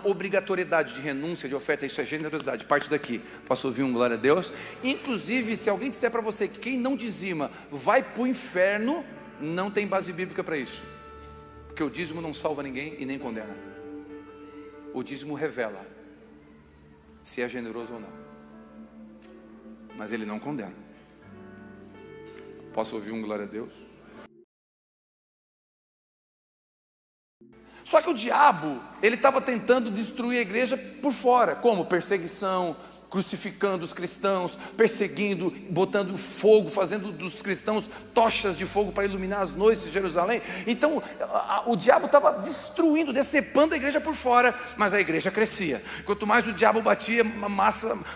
obrigatoriedade de renúncia, de oferta. Isso é generosidade, parte daqui. Posso ouvir um glória a Deus? Inclusive, se alguém disser para você que quem não dizima vai para o inferno, não tem base bíblica para isso, porque o dízimo não salva ninguém e nem condena. O dízimo revela se é generoso ou não, mas ele não condena. Posso ouvir um glória a Deus? Só que o diabo, ele estava tentando destruir a igreja por fora. Como? Perseguição, crucificando os cristãos, perseguindo, botando fogo, fazendo dos cristãos tochas de fogo para iluminar as noites de Jerusalém. Então o diabo estava destruindo, decepando a igreja por fora, mas a igreja crescia. Quanto mais o diabo batia,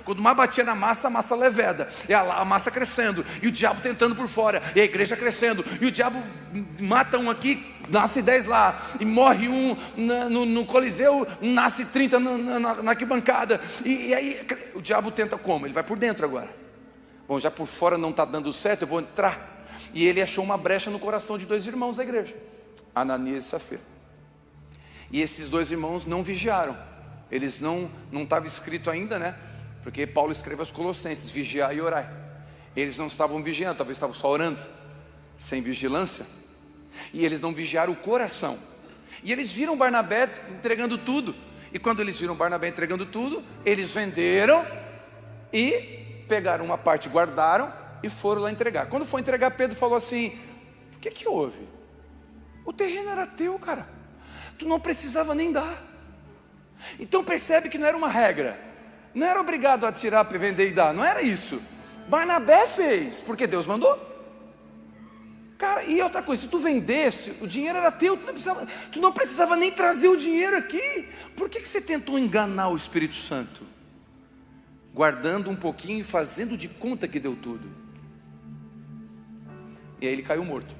quanto mais batia na massa, a massa leveda, e a massa crescendo, e o diabo tentando por fora, e a igreja crescendo, e o diabo mata um aqui, nasce 10 lá, e morre um no Coliseu, nasce 30 na arquibancada, e aí o diabo tenta como? Ele vai por dentro agora. Bom, já por fora não está dando certo, eu vou entrar. E ele achou uma brecha no coração de 2 irmãos da igreja, Ananias e Safira. E esses 2 irmãos não vigiaram. Eles não estava escrito ainda, né? Porque Paulo escreve aos Colossenses: vigiar e orar. Eles não estavam vigiando, talvez estavam só orando, sem vigilância. E eles não vigiaram o coração. E eles viram Barnabé entregando tudo. E quando eles viram Barnabé entregando tudo, eles venderam e pegaram uma parte, guardaram e foram lá entregar. Quando foi entregar, Pedro falou assim: o que houve? O terreno era teu, cara. Tu não precisava nem dar. Então percebe que não era uma regra. Não era obrigado a tirar, vender e dar. Não era isso. Barnabé fez, porque Deus mandou. Cara, e outra coisa, se tu vendesse, o dinheiro era teu, tu não precisava nem trazer o dinheiro aqui. Por que você tentou enganar o Espírito Santo? Guardando um pouquinho e fazendo de conta que deu tudo. E aí ele caiu morto.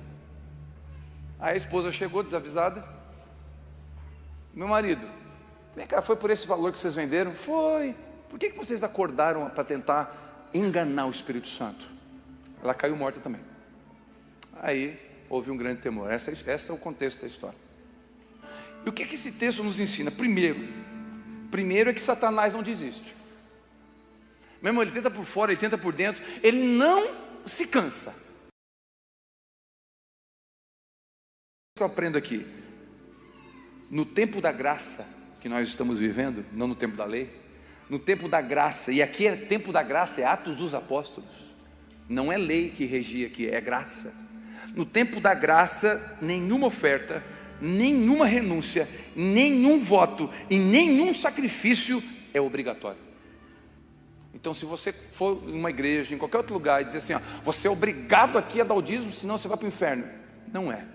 Aí a esposa chegou desavisada: meu marido, vem cá, foi por esse valor que vocês venderam? Foi. Por que vocês acordaram para tentar enganar o Espírito Santo? Ela caiu morta também. Aí houve um grande temor. Esse é o contexto da história. E o que esse texto nos ensina? Primeiro é que Satanás não desiste. Meu irmão, ele tenta por fora, ele tenta por dentro, ele não se cansa. O que eu aprendo aqui? No tempo da graça que nós estamos vivendo, não no tempo da lei, no tempo da graça, e aqui é tempo da graça, é Atos dos Apóstolos, não é lei que regia aqui, é graça. No tempo da graça, nenhuma oferta, nenhuma renúncia, nenhum voto e nenhum sacrifício é obrigatório. Então, se você for em uma igreja, em qualquer outro lugar, e dizer assim: ó, você é obrigado aqui a dar o dízimo, senão você vai para o inferno. Não é.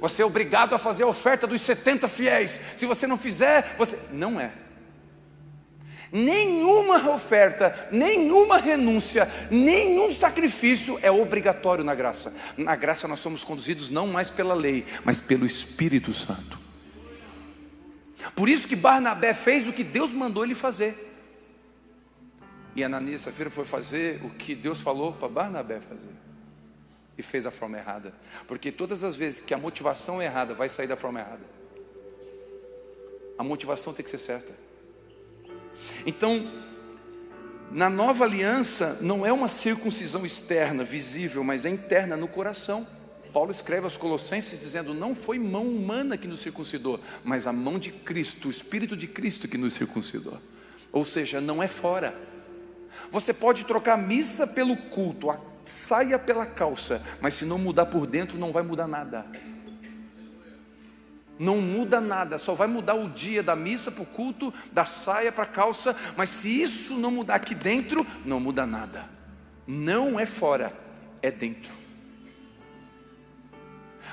Você é obrigado a fazer a oferta dos 70 fiéis. Se você não fizer, você... Não é. Nenhuma oferta, nenhuma renúncia, nenhum sacrifício é obrigatório na graça. Na graça nós somos conduzidos não mais pela lei, mas pelo Espírito Santo. Por isso que Barnabé fez o que Deus mandou ele fazer. E Ananias e Safira foi fazer o que Deus falou para Barnabé fazer. E fez da forma errada. Porque todas as vezes que a motivação é errada, vai sair da forma errada. A motivação tem que ser certa. Então, na nova aliança, não é uma circuncisão externa, visível, mas é interna, no coração. Paulo escreve aos Colossenses dizendo: não foi mão humana que nos circuncidou, mas a mão de Cristo, o Espírito de Cristo que nos circuncidou. Ou seja, não é fora. Você pode trocar a missa pelo culto, a saia pela calça, mas se não mudar por dentro, não vai mudar nada. Não muda nada, só vai mudar o dia da missa para o culto, da saia para a calça, mas se isso não mudar aqui dentro, não muda nada. Não é fora, é dentro.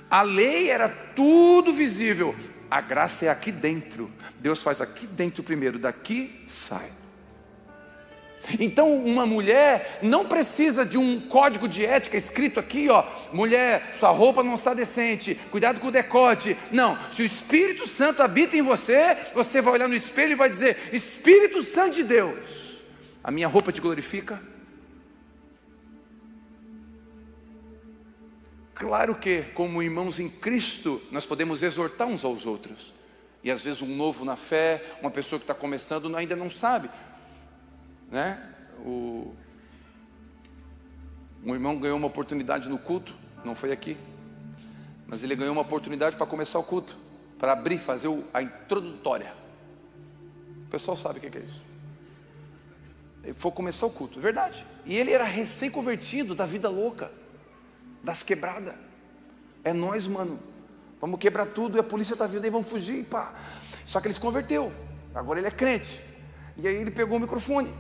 A lei era tudo visível, a graça é aqui dentro. Deus faz aqui dentro primeiro, daqui sai. Então uma mulher não precisa de um código de ética escrito aqui, ó: mulher, sua roupa não está decente, cuidado com o decote. Não, se o Espírito Santo habita em você, você vai olhar no espelho e vai dizer: Espírito Santo de Deus, a minha roupa te glorifica? Claro que como irmãos em Cristo, nós podemos exortar uns aos outros, E às vezes um novo na fé, uma pessoa que está começando ainda não sabe, né? Um irmão ganhou uma oportunidade no culto, não foi aqui, mas ele ganhou uma oportunidade para começar o culto, para abrir, fazer a introdutória. O pessoal sabe o que é isso. Ele foi começar o culto, verdade. E ele era recém-convertido da vida louca, das quebradas. É nós, mano, vamos quebrar tudo e a polícia está vindo aí, vamos fugir, pá. Só que ele se converteu, agora ele é crente. E aí ele pegou o microfone.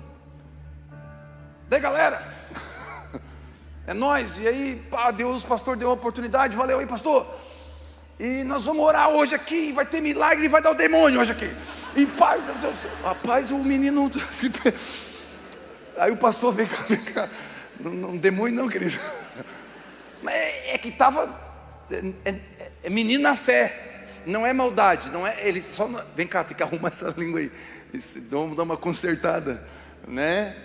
Daí galera, é nós. E aí, pá, Deus, o pastor deu uma oportunidade, valeu aí pastor. E nós vamos orar hoje aqui, vai ter milagre, vai dar o demônio hoje aqui. E pá, rapaz, o menino... Aí o pastor vem cá. Não demônio não, querido. Mas é que estava... É menino na fé, não é maldade, não é... Ele só... Vem cá, tem que arrumar essa língua aí. Vamos dar uma consertada, né?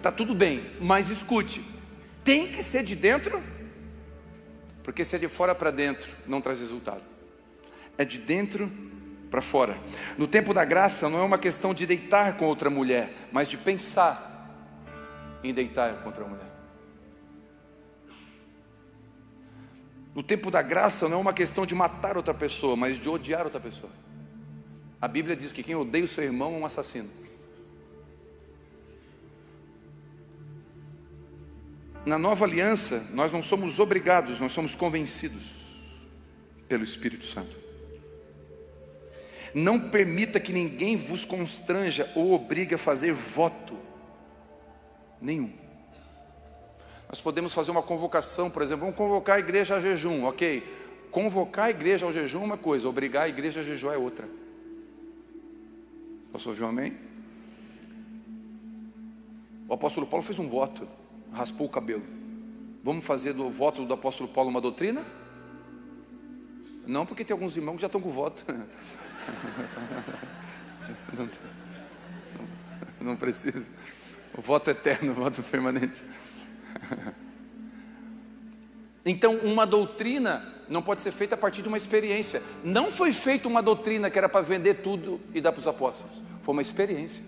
Tá tudo bem, mas escute, tem que ser de dentro, porque se é de fora para dentro, não traz resultado. É de dentro para fora. No tempo da graça, não é uma questão de deitar com outra mulher, mas de pensar em deitar com outra mulher. No tempo da graça, não é uma questão de matar outra pessoa, mas de odiar outra pessoa. A Bíblia diz que quem odeia o seu irmão é um assassino. Na nova aliança, nós não somos obrigados, nós somos convencidos pelo Espírito Santo. Não permita que ninguém vos constranja ou obrigue a fazer voto nenhum. Nós podemos fazer uma convocação, por exemplo, vamos convocar a igreja a jejum, ok? Convocar a igreja ao jejum é uma coisa, obrigar a igreja a jejum é outra. Posso ouvir um amém? O apóstolo Paulo fez um voto, raspou o cabelo. Vamos fazer do voto do apóstolo Paulo uma doutrina? Não, porque tem alguns irmãos que já estão com voto. Não precisa. O voto eterno, o voto permanente. Então uma doutrina não pode ser feita a partir de uma experiência. Não foi feita uma doutrina que era para vender tudo e dar para os apóstolos. Foi uma experiência.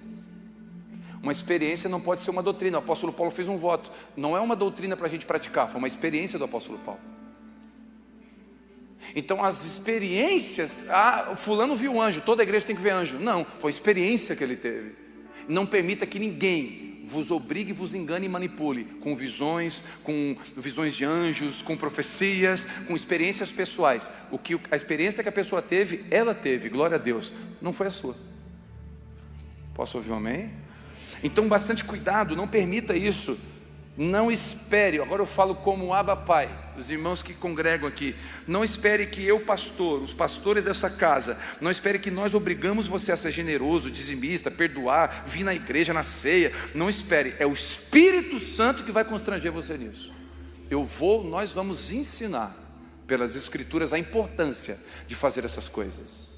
Uma experiência não pode ser uma doutrina. O apóstolo Paulo fez um voto. Não é uma doutrina para a gente praticar. Foi uma experiência do apóstolo Paulo. Então as experiências, fulano viu um anjo, toda a igreja tem que ver anjo. Não, foi a experiência que ele teve. Não permita que ninguém vos obrigue, vos engane e manipule com visões de anjos, com profecias, com experiências pessoais. A experiência que a pessoa teve, ela teve, glória a Deus, não foi a sua. Posso ouvir um amém? Então bastante cuidado, não permita isso. Não espere, agora eu falo como Abba Pai, os irmãos que congregam aqui. Não espere que eu, pastor, os pastores dessa casa, não espere que nós obrigamos você a ser generoso, dizimista, perdoar, vir na igreja, na ceia. Não espere, é o Espírito Santo que vai constranger você nisso. Nós vamos ensinar pelas Escrituras a importância de fazer essas coisas.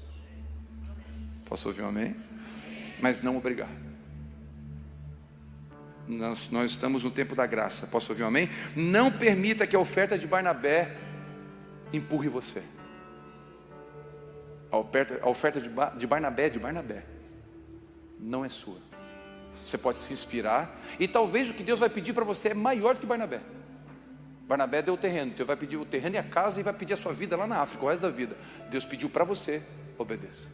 Posso ouvir um amém? Mas não obrigar. Nós estamos no tempo da graça. Posso ouvir um amém? Não permita que a oferta de Barnabé empurre você. A oferta de Barnabé não é sua. Você pode se inspirar. E talvez o que Deus vai pedir para você é maior do que Barnabé. Barnabé deu o terreno, Deus vai pedir o terreno e a casa, e vai pedir a sua vida lá na África, o resto da vida. Deus pediu para você, obedeça.